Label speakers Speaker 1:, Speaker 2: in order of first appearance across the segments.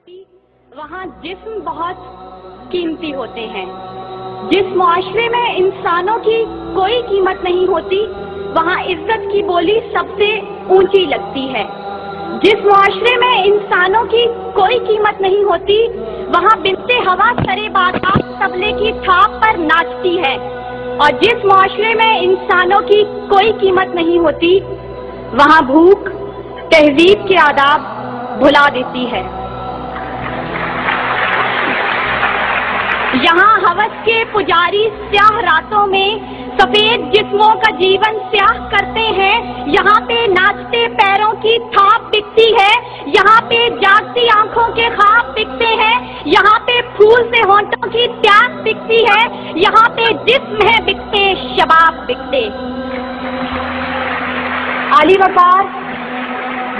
Speaker 1: वहाँ जिस्म बहुत कीमती होते हैं। जिस मुआशरे में इंसानों की कोई कीमत नहीं होती, वहाँ इज्जत की बोली सबसे ऊंची लगती है। जिस मुआशरे में इंसानों की कोई कीमत नहीं होती, वहाँ बिनते हवा सरे बादशाह तबले की थाप पर नाचती है। और जिस मुआशरे में इंसानों की कोई कीमत नहीं होती, वहाँ भूख तहजीब के आदाब भुला देती है। यहाँ हवस के पुजारी स्याह रातों में सफेद जिस्मों का जीवन स्याह करते हैं। यहाँ पे नाचते पैरों की थाप बिकती है, यहाँ पे जागती आंखों के ख्वाब बिकते हैं, यहाँ पे फूल से होंठों की प्यास बिकती है, यहाँ पे जिस्म है बिकते शबाब बिकते। आली वकार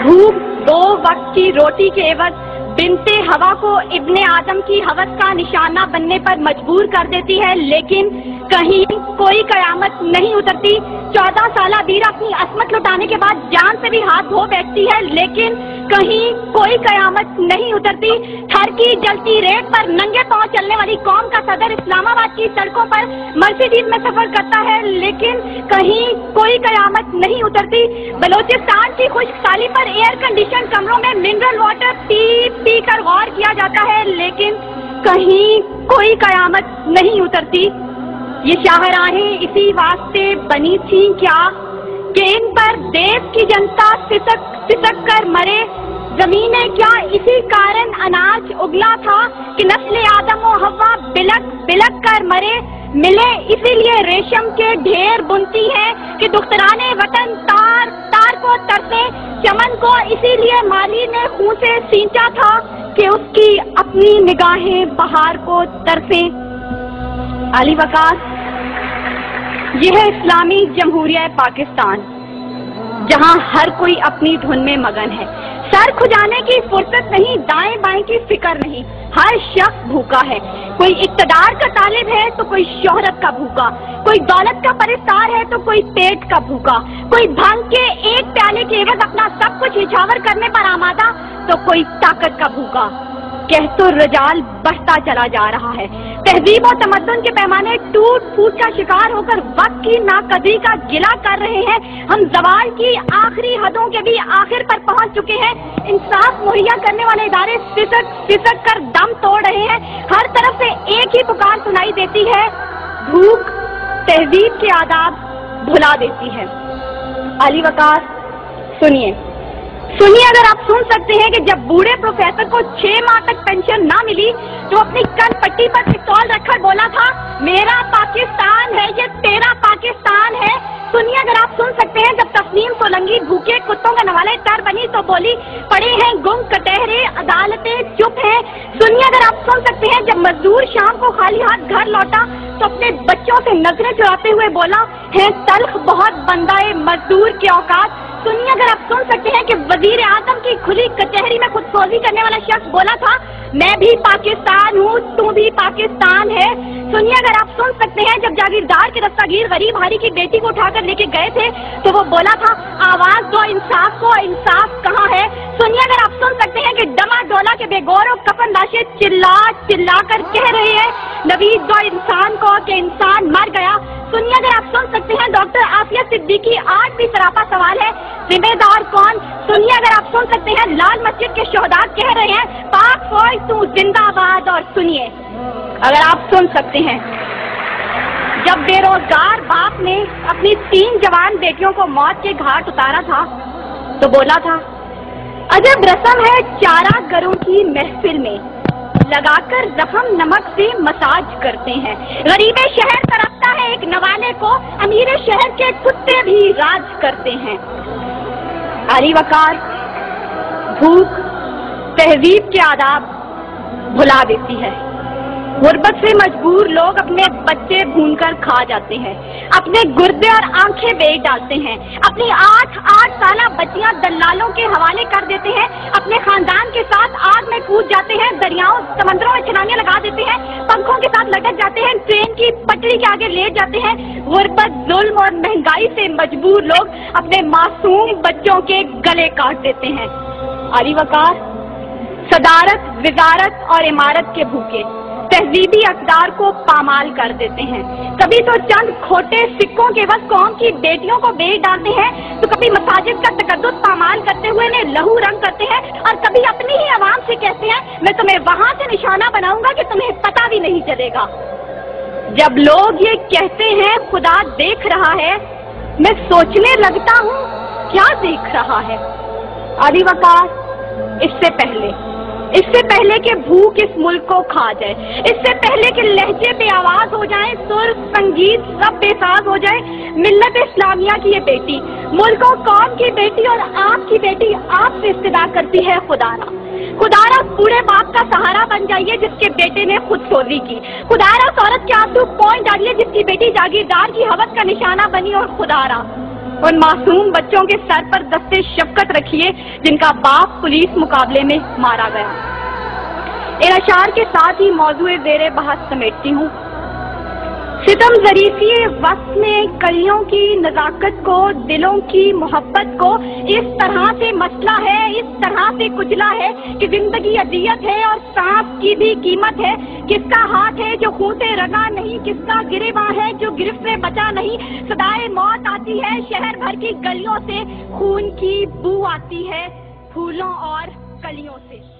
Speaker 1: भूख 2 वक्त की रोटी के एवज बिनते हवा को इब्ने आदम की हवस का निशाना बनने पर मजबूर कर देती है, लेकिन कहीं कोई कयामत नहीं उतरती। 14 साल बीरा अपनी असमत लुटाने के बाद जान से भी हाथ धो बैठती है, लेकिन कहीं कोई कयामत नहीं उतरती। थर की जलती रेत पर नंगे पांव चलने वाली कौम का सदर इस्लामाबाद की सड़कों पर मर्सिडीज में सफर करता है, लेकिन कहीं कोई कयामत नहीं उतरती। बलोचिस्तान की खुश्क साली पर एयर कंडीशन कमरों में मिनरल वाटर पी कर गौर किया जाता है, लेकिन कहीं कोई कयामत नहीं उतरती। ये शाहराहें इसी वास्ते बनी थी क्या कि इन पर देश की जनता सिसक कर मरे। जमीनें क्या इसी कारण अनाज उगला था कि नस्ल आदम और हवा बिलक बिलक कर मरे। मिले इसीलिए रेशम के ढेर बुनती है कि दुख्तराने वतन तार तार को तरसे। चमन को इसीलिए माली ने खून से सींचा था कि उसकी अपनी निगाहें बहार को तरसे। आली वकार, यह है इस्लामी जमहूरिया पाकिस्तान, जहां हर कोई अपनी धुन में मगन है। सर खुजाने की फुर्सत नहीं, दाएं बाएं की फिक्र नहीं। हर शख्स भूखा है। कोई इक्तदार का तालिब है तो कोई शोहरत का भूखा, कोई दौलत का परिस्तार है तो कोई पेट का भूखा, कोई भांग के एक प्याले के एवज अपना सब कुछ निछावर करने पर आमादा तो कोई ताकत का भूखा। कह तो रजाल बढ़ता चला जा रहा है। तहजीब और तमद्दुन के पैमाने टूट फूट का शिकार होकर वक्त की नाकदरी का गिला कर रहे हैं। हम ज़वाल की आखिरी हदों के भी आखिर पर पहुंच चुके हैं। इंसाफ मुहैया करने वाले इदारे सिसक कर दम तोड़ रहे हैं। हर तरफ से एक ही पुकार सुनाई देती है, भूख तहजीब के आदाब भुला देती है। अली वकार, सुनिए, अगर आप सुन सकते हैं कि जब बूढ़े प्रोफेसर को 6 माह तक पेंशन ना मिली तो अपनी कन पट्टी पर पिस्तौल रखकर बोला था, मेरा पाकिस्तान है ये तेरा पाकिस्तान है। सुनिए, अगर आप सुन सकते हैं जब तस्नीम सोलंकी भूखे कुत्तों का नवाले तर बनी तो बोली, पड़े हैं गुम कटहरे अदालतें चुप हैं। सुनिए, अगर आप सुन सकते हैं जब मजदूर शाम को खाली हाथ घर लौटा तो अपने बच्चों से नजरें चुराते हुए बोला, है तल्ख बहुत बंदाए मजदूर के औकात। सुनिए, अगर आप सुन सकते हैं कि वजीर आजम की खुली कचहरी में खुदसोजी करने वाला शख्स बोला था, मैं भी पाकिस्तान हूँ, तू भी पाकिस्तान है। सुनिए, अगर आप सुन सकते हैं जब जागीरदार के दस्तगीर गरीब हारी की बेटी को उठाकर लेके गए थे तो वो बोला था, आवाज दो इंसाफ को, इंसाफ कहाँ है। सुनिए, अगर आप सुन सकते हैं कि डमा डोला के बेगौर और कफन लाशें चिल्ला चिल्ला कर कह रहे हैं, नवीद दो इंसान को कि इंसान मर गया। सुनिए, अगर आप सुन सकते हैं डॉक्टर आफिया सिद्दीकी आज भी सरापा सवाल है, जिम्मेदार कौन। सुनिए, अगर आप सुन सकते हैं लाल मस्जिद के शोहदा कह रहे हैं, पाक फौज तू जिंदाबाद। और सुनिए, अगर आप सुन सकते हैं जब बेरोजगार बाप ने अपनी 3 जवान बेटियों को मौत के घाट उतारा था तो बोला था, अजब रस्म है चारा गरों की महफिल में, लगाकर जख्म नमक से मसाज करते हैं। गरीबे शहर तरफता है एक नवाले को, अमीरे शहर के कुत्ते भी राज करते हैं। अली वकार, भूख तहजीब के आदाब भुला देती है। गुर्बत से मजबूर लोग अपने बच्चे भूनकर खा जाते हैं, अपने गुर्दे और आंखें बेच डालते हैं, अपनी 8 साल बच्चियां दलालों के हवाले कर देते हैं, अपने खानदान के साथ आग में कूद जाते हैं, दरियाओं समंदरों में छलांगे लगा देते हैं, पंखों के साथ लटक जाते हैं, ट्रेन की पटरी के आगे लेट जाते हैं। गुर्बत, जुल्म और महंगाई से मजबूर लोग अपने मासूम बच्चों के गले काट देते हैं। अली वकार, सदारत, विजारत और इमारत के भूखे तहजीबी अक़दार को पामाल कर देते हैं। कभी तो चंद खोटे सिक्कों के बस कौम की बेटियों को बेच डालते हैं, तो कभी मसाजिद का तकद्दुस पामाल करते हुए इन्हें लहू रंग करते हैं, और कभी अपनी ही आवाम से कहते हैं मैं तुम्हें वहां से निशाना बनाऊंगा कि तुम्हें पता भी नहीं चलेगा। जब लोग ये कहते हैं खुदा देख रहा है, मैं सोचने लगता हूँ क्या देख रहा है। अली वकार, इससे पहले कि भूख इस मुल्क को खा जाए, इससे पहले कि लहजे पे आवाज हो जाए, सुर संगीत सब बेसाज हो जाए, मिल्लत इस्लामिया की ये बेटी, मुल्क और कौम की बेटी और आपकी बेटी आपसे इस्तदा करती है खुदारा बूढ़े बाप का सहारा बन जाइए जिसके बेटे ने खुद सोजी की। खुदारा उस औरत के आंसू पहुंच डालिए जिसकी बेटी जागीरदार की हवस का निशाना बनी। और खुदारा उन मासूम बच्चों के सर पर दस्ते शफकत रखिए जिनका बाप पुलिस मुकाबले में मारा गया। इन अशार के साथ ही मौजूए ज़ेरे बहस समेटती हूँ। सितम ज़रीफ़ी वक्त में कलियों की नज़ाकत को, दिलों की मोहब्बत को इस तरह से मसला है, इस तरह से कुचला है कि जिंदगी अजियत है और सांस की भी कीमत है। किसका हाथ है जो खून से रंगा नहीं, किसका गिरेबां है जो गिरफ्त से बचा नहीं। सदाए मौत आती है शहर भर की गलियों से, खून की बू आती है फूलों और कलियों से।